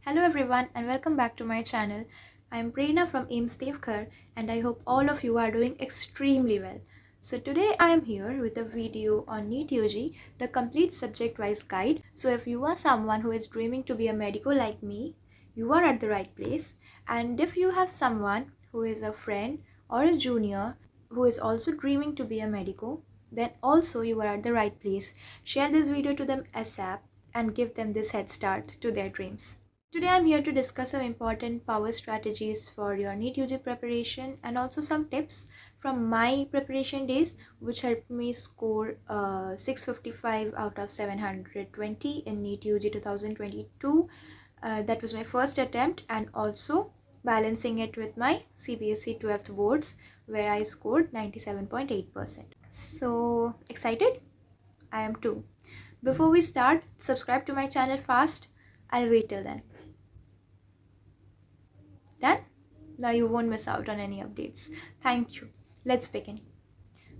Hello everyone and welcome back to my channel. I am Prerna from AIMS Devkar and I hope all of you are doing extremely well. So today I am here with a video on NEET UG, the complete subject-wise guide. So if you are someone who is dreaming to be a medico like me, you are at the right place. And if you have someone who is a friend or a junior who is also dreaming to be a medico, then also you are at the right place. Share this video to them ASAP and give them this head start to their dreams. Today I'm here to discuss some important power strategies for your NEET UG preparation and also some tips from my preparation days which helped me score 655 out of 720 in NEET UG 2022. That was my first attempt, and also balancing it with my CBSE 12th boards where I scored 97.8%. So excited? I am too. Before we start, subscribe to my channel fast. I'll wait till then. Done? Now you won't miss out on any updates. Thank you. Let's begin.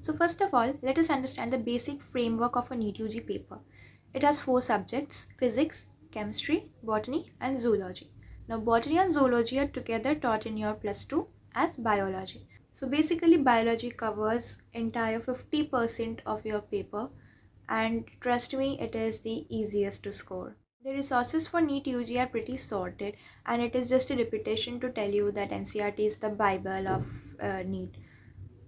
So first of all, let us understand the basic framework of a NEET UG paper. It has 4 subjects: physics, chemistry, botany and zoology. Now botany and zoology are together taught in your +2 as biology. So basically biology covers entire 50% of your paper, and trust me, it is the easiest to score. The resources for NEET UG are pretty sorted, and it is just a repetition to tell you that NCERT is the Bible of NEET.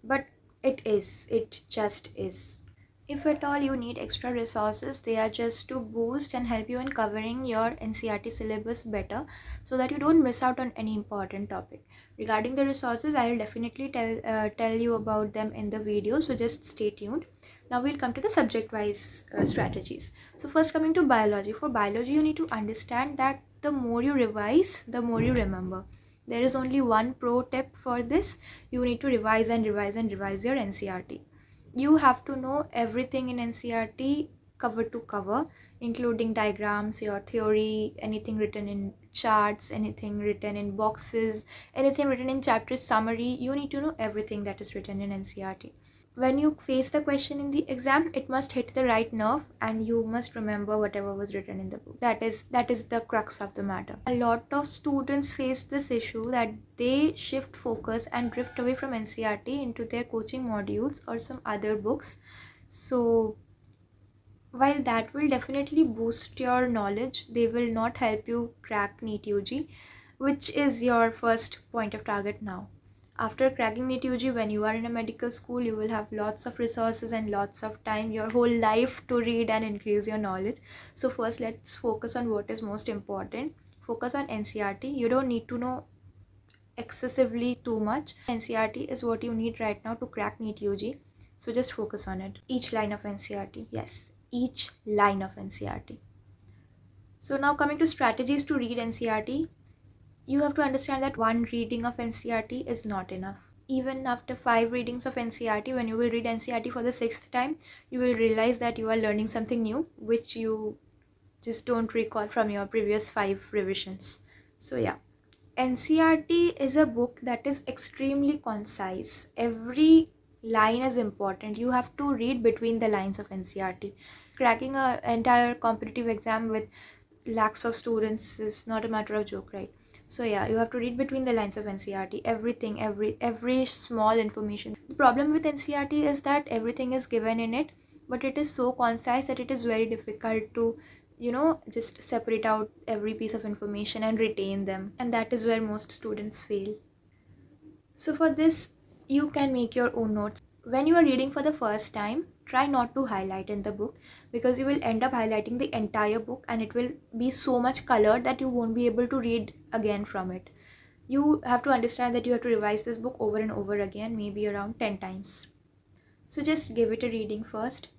But it just is. If at all you need extra resources, they are just to boost and help you in covering your NCERT syllabus better so that you don't miss out on any important topic. Regarding the resources, I will definitely tell you about them in the video, so just stay tuned. Now we'll come to the subject-wise strategies. So first, coming to biology. For biology, you need to understand that the more you revise, the more you remember. There is only one pro tip for this. You need to revise and revise and revise your NCERT. You have to know everything in NCERT cover to cover, including diagrams, your theory, anything written in charts, anything written in boxes, anything written in chapter summary. You need to know everything that is written in NCERT. When you face the question in the exam, it must hit the right nerve and you must remember whatever was written in the book. That is the crux of the matter. A lot of students face this issue that they shift focus and drift away from NCERT into their coaching modules or some other books. So while that will definitely boost your knowledge, they will not help you crack NEET UG, which is your first point of target now. After cracking NEET UG, when you are in a medical school, you will have lots of resources and lots of time, your whole life, to read and increase your knowledge. So first, let's focus on what is most important. Focus on NCERT. You don't need to know excessively too much. NCERT is what you need right now to crack NEET UG. So just focus on it. Each line of NCERT. Yes, each line of NCERT. So now coming to strategies to read NCERT. You have to understand that one reading of NCERT is not enough. Even after 5 readings of NCERT, when you will read NCERT for the 6th time, you will realize that you are learning something new, which you just don't recall from your previous 5 revisions. So yeah, NCERT is a book that is extremely concise. Every line is important. You have to read between the lines of NCERT. Cracking an entire competitive exam with lakhs of students is not a matter of joke, right? So yeah, you have to read between the lines of NCERT, everything, every small information. The problem with NCERT is that everything is given in it, but it is so concise that it is very difficult to, just separate out every piece of information and retain them. And that is where most students fail. So for this, you can make your own notes. When you are reading for the first time, try not to highlight in the book, because you will end up highlighting the entire book and it will be so much colored that you won't be able to read again from it. You have to understand that you have to revise this book over and over again, maybe around 10 times. So just give it a reading first.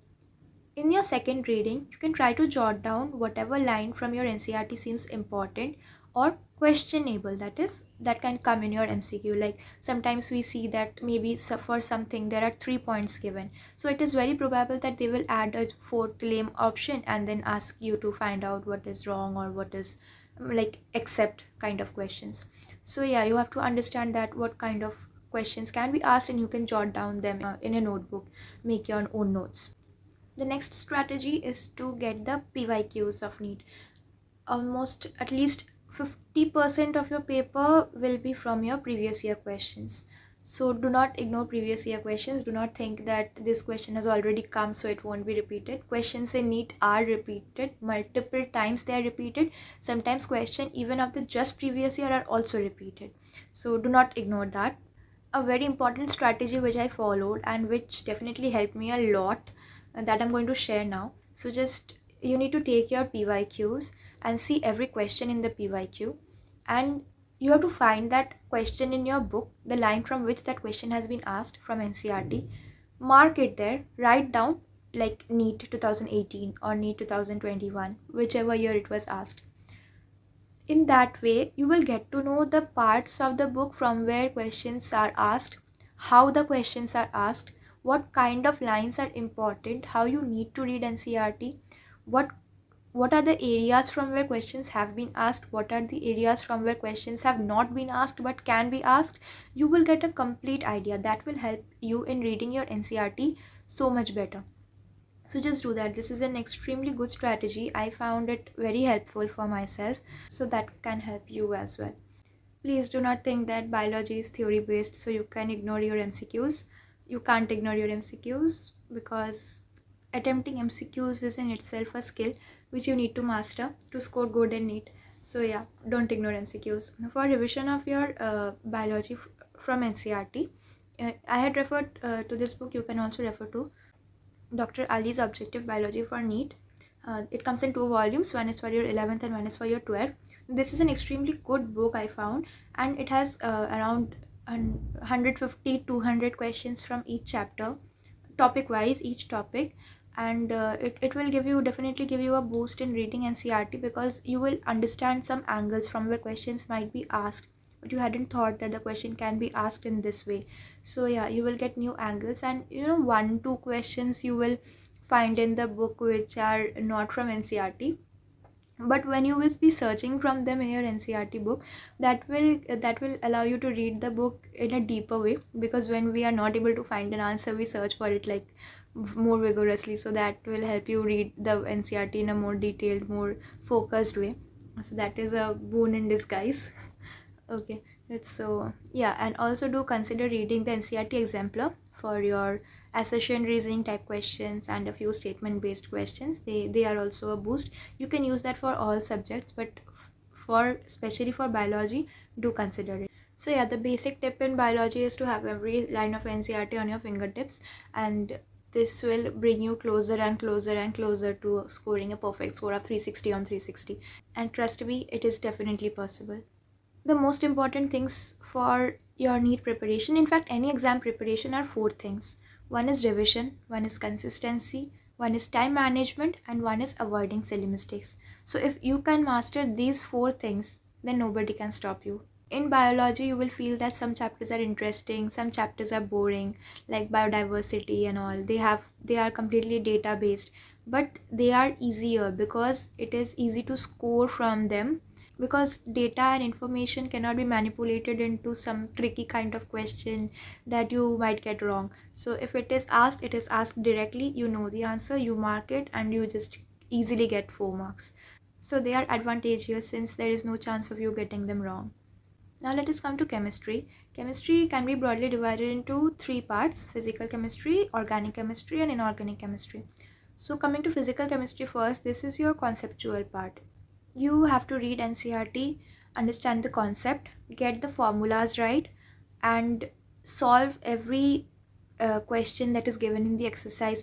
In your second reading, you can try to jot down whatever line from your NCERT seems important or questionable, that can come in your MCQ. Like sometimes we see that maybe for something there are 3 points given, so it is very probable that they will add a 4th lame option and then ask you to find out what is wrong or what is like accept kind of questions. So yeah, you have to understand that what kind of questions can be asked and you can jot down them in a notebook, make your own notes. The next strategy is to get the PYQs of NEET. Almost at least 50% of your paper will be from your previous year questions. So do not ignore previous year questions. Do not think that this question has already come so it won't be repeated. Questions in NEET are repeated multiple times. They are repeated. Sometimes question even of the just previous year are also repeated. So do not ignore that. A very important strategy which I followed and which definitely helped me a lot, that I'm going to share now. So just you need to take your PYQs and see every question in the PYQ, and you have to find that question in your book, the line from which that question has been asked from NCERT. Mark it there, write down like NEET 2018 or NEET 2021, whichever year it was asked. In that way, you will get to know the parts of the book from where questions are asked, how the questions are asked, what kind of lines are important, how you need to read NCERT, what are the areas from where questions have been asked, what are the areas from where questions have not been asked but can be asked. You will get a complete idea that will help you in reading your NCERT so much better. So just do that. This is an extremely good strategy. I found it very helpful for myself, so that can help you as well. Please do not think that biology is theory based so you can ignore your MCQs. You can't ignore your MCQs because attempting MCQs is in itself a skill which you need to master to score good in NEET. So yeah, don't ignore MCQs. For revision of your biology from NCERT, I had referred to this book. You can also refer to Dr. Ali's Objective Biology for NEET. It comes in 2 volumes. One is for your 11th and one is for your 12th. This is an extremely good book I found, and it has around 150-200 questions from each chapter, topic wise, each topic, and it will definitely give you a boost in reading NCERT because you will understand some angles from where questions might be asked, but you hadn't thought that the question can be asked in this way. So yeah, you will get new angles, and 1-2 questions you will find in the book which are not from NCERT, but when you will be searching from them in your NCERT book, that will allow you to read the book in a deeper way, because when we are not able to find an answer, we search for it like more vigorously. So that will help you read the NCERT in a more detailed, more focused way. So that is a boon in disguise. Okay, so yeah, and also do consider reading the NCERT exemplar for your assertion reasoning type questions and a few statement based questions. They are also a boost. You can use that for all subjects, but especially for biology, do consider it. So yeah, the basic tip in biology is to have every line of NCERT on your fingertips, and this will bring you closer and closer and closer to scoring a perfect score of 360 on 360. And trust me, it is definitely possible. The most important things for your NEET preparation, in fact any exam preparation, are 4 things. One is revision, one is consistency, one is time management, and one is avoiding silly mistakes. So if you can master these 4 things, then nobody can stop you. In biology, you will feel that some chapters are interesting, some chapters are boring, like biodiversity and all. They are completely data based, but they are easier because it is easy to score from them, because data and information cannot be manipulated into some tricky kind of question that you might get wrong. So if it is asked directly, you know the answer, you mark it, and you just easily get 4 marks. So they are advantageous since there is no chance of you getting them wrong. Now let us come to chemistry. Chemistry can be broadly divided into 3 parts: physical chemistry, organic chemistry, and inorganic chemistry. So coming to physical chemistry first, this is your conceptual part. You have to read NCERT, understand the concept, get the formulas right, and solve every question that is given in the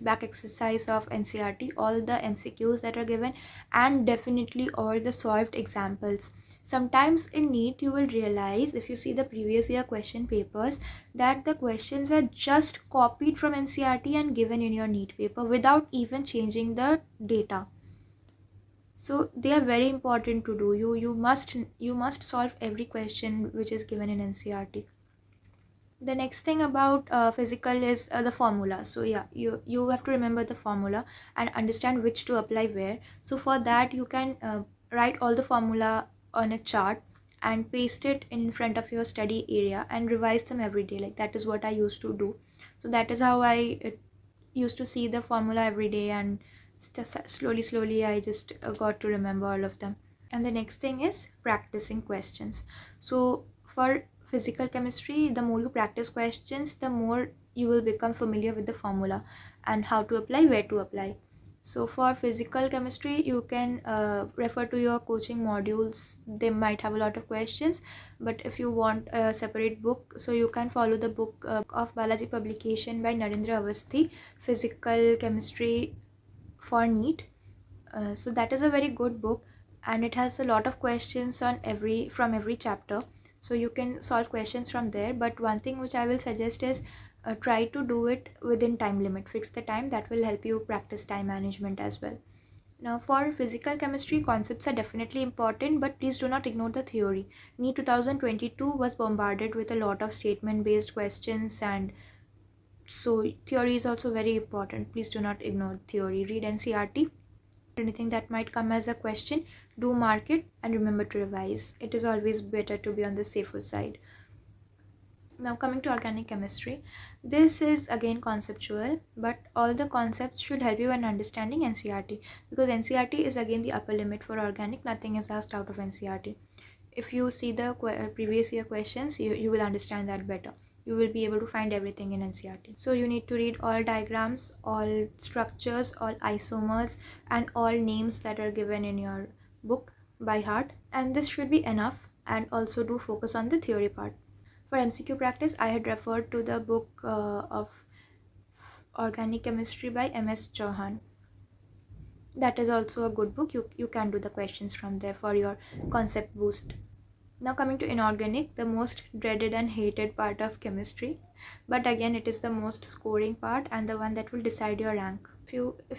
back exercise of NCERT, all the MCQs that are given, and definitely all the solved examples. Sometimes in NEET you will realize, if you see the previous year question papers, that the questions are just copied from NCERT and given in your NEET paper without even changing the data. So they are very important to do. You must solve every question which is given in NCERT. The next thing about physical is the formula. So yeah, you have to remember the formula and understand which to apply where. So for that, you can write all the formula on a chart and paste it in front of your study area and revise them every day. Like that is what I used to do. So that is how I used to see the formula every day, and slowly I just got to remember all of them. And the next thing is practicing questions. So for physical chemistry, the more you practice questions, the more you will become familiar with the formula and how to apply, where to apply. So for physical chemistry, you can refer to your coaching modules. They might have a lot of questions, but if you want a separate book, so you can follow the book of Balaji publication by Narendra Avasthi, Physical Chemistry for NEET. So that is a very good book, and it has a lot of questions on every chapter, so you can solve questions from there. But one thing which I will suggest is try to do it within time limit. Fix the time. That will help you practice time management as well. Now for physical chemistry, concepts are definitely important, but please do not ignore the theory. NEET 2022 was bombarded with a lot of statement based questions, and so theory is also very important. Please do not ignore theory. Read NCERT. Anything that might come as a question, do mark it and remember to revise. It is always better to be on the safer side. Now coming to organic chemistry, this is again conceptual, but all the concepts should help you in understanding NCERT, because NCERT is again the upper limit for organic. Nothing is asked out of NCERT. If you see the previous year questions, you will understand that better. You will be able to find everything in NCERT. So you need to read all diagrams, all structures, all isomers, and all names that are given in your book by heart, and this should be enough. And also do focus on the theory part. For MCQ practice, I had referred to the book of Organic Chemistry by MS Chauhan. That is also a good book. You can do the questions from there for your concept boost. Now coming to inorganic, the most dreaded and hated part of chemistry, but again it is the most scoring part and the one that will decide your rank. If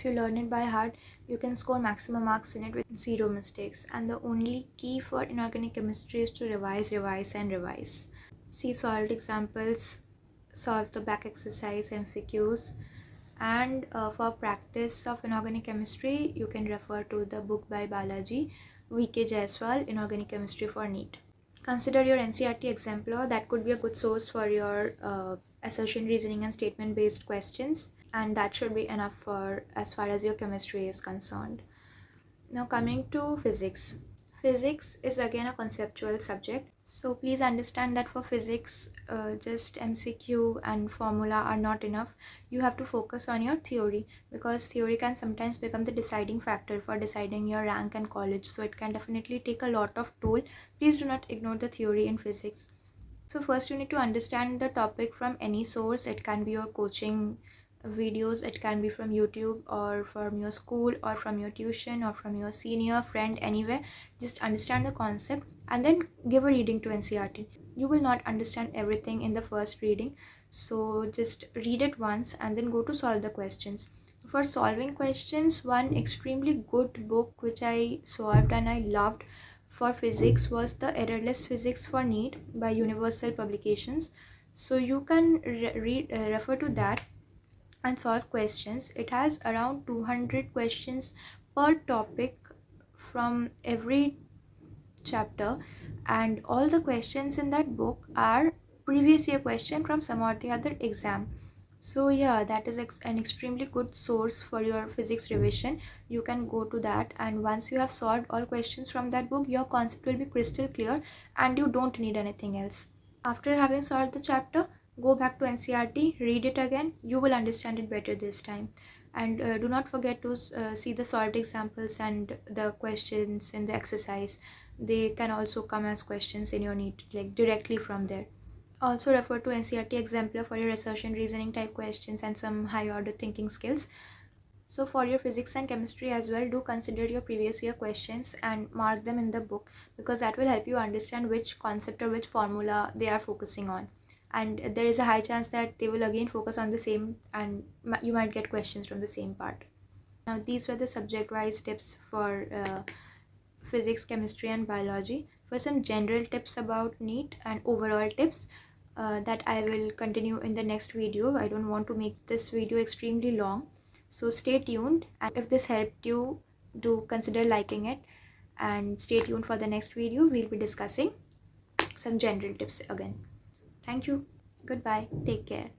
you learn it by heart, you can score maximum marks in it with 0 mistakes. And the only key for inorganic chemistry is to revise and revise. See solved examples, solve the back exercise, MCQs. And for practice of inorganic chemistry, you can refer to the book by Balaji, VK Jaiswal, Inorganic Chemistry for NEET. Consider your NCERT exemplar. That could be a good source for your assertion, reasoning, and statement based questions, and that should be enough for as far as your chemistry is concerned. Now coming to physics. Physics is again a conceptual subject, so please understand that for physics, just MCQ and formula are not enough. You have to focus on your theory, because theory can sometimes become the deciding factor for deciding your rank and college, so it can definitely take a lot of toll. Please do not ignore the theory in physics. So first you need to understand the topic from any source. It can be your coaching videos, it can be from YouTube or from your school or from your tuition or from your senior friend, anywhere. Just understand the concept and then give a reading to NCERT. You will not understand everything in the first reading, so just read it once and then go to solve the questions. For solving questions, one extremely good book which I solved and I loved for physics was the Errorless Physics for NEET by Universal Publications. So you can refer to that and solve questions. It has around 200 questions per topic from every chapter, and all the questions in that book are previous year question from some or the other exam. So yeah, that is an extremely good source for your physics revision. You can go to that, and once you have solved all questions from that book, your concept will be crystal clear and you don't need anything else. After having solved the chapter, go back to NCERT, read it again. You will understand it better this time. And do not forget to see the solved examples and the questions in the exercise. They can also come as questions in your NEET, like directly from there. Also refer to NCERT exemplar for your assertion, reasoning type questions and some high order thinking skills. So for your physics and chemistry as well, do consider your previous year questions and mark them in the book, because that will help you understand which concept or which formula they are focusing on. And there is a high chance that they will again focus on the same, and you might get questions from the same part. Now these were the subject-wise tips for physics, chemistry and biology. For some general tips about NEET and overall tips, that I will continue in the next video. I don't want to make this video extremely long, so stay tuned, and if this helped you, do consider liking it, and stay tuned for the next video. We'll be discussing some general tips again. Thank you. Goodbye. Take care.